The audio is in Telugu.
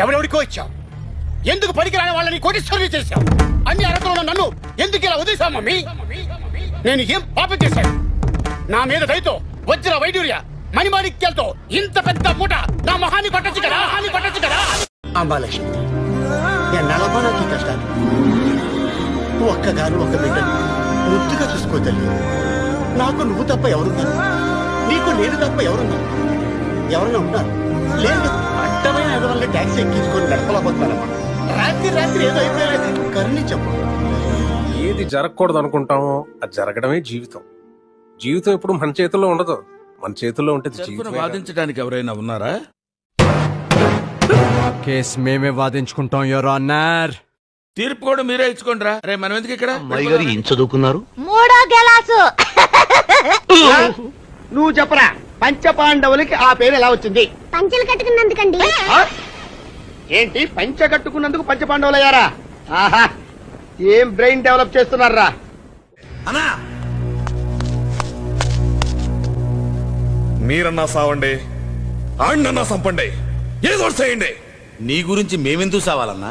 ఎవరెవరికో ఇచ్చావు. ఎందుకు పనికిరాని వాళ్ళని కోటీశ్వరులు చేశావు? అన్ని అర్హతలు ఉన్న నన్ను ఎందుకు ఇలా వదిలేశావు మమ్మీ? నేను ఏం పాపం చేశాను? నా మీద దయతో వజ్ర వైడూర్య మణిమాణిక్యాలతో ఇంత పెద్ద మూట నా మొహాన్ని కొట్టచ్చు కదా, అంబాలక్ష్మి, ఎన్నాళ్ళమ్మా నాకు ఈ కష్టాలు? ఒక్కగాను ఒక బిడ్డను ముద్దుగా చూసుకో తల్లి. నాకు నువ్వు తప్ప ఎవరున్నారు? నీకు నేను తప్ప ఎవరున్నారు? ఎవరన్నా ఉన్నారు? లేదు. అడ్డమైన ఎదవల్ల ట్యాక్సీ ఎక్కించుకొని నడపలేకపోతున్నానమ్మా. రాత్రి ఏదో అయిపోయా కరుణించమ్మా. ఏది జరగకూడదు అనుకుంటామో అది జరగడమే జీవితం. జీవితం ఎప్పుడు మన చేతుల్లో ఉండదు. మన చేతుల్లో ఉంటే జీవితం. వాదించడానికి ఎవరైనా ఉన్నారా? కేసు మేమే వాదించుకుంటాం యువర్ ఆనర్. తీర్పు కూడా మీరే ఇచ్చుకోండిరా. రే మనం ఎందుకు ఇక్కడ? ఏం చదువుకున్నారు? మూడో గెలాసు. నువ్వు చెప్పరా, పంచపాండవులకి ఆ పేరు ఎలా వచ్చింది? పంచెలు కట్టుకున్నందుకండి. ఏంటి పంచ కట్టుకున్నందుకు పంచపాండవులయ్యారా? ఆహా, ఏం బ్రెయిన్ డెవలప్ చేస్తున్నారా? అన్నా మీరన్నా సావండి, ఆడినన్నా సంపండి, ఏదో చేయండి. నీ గురించి మేమెందుకు సావాలన్నా?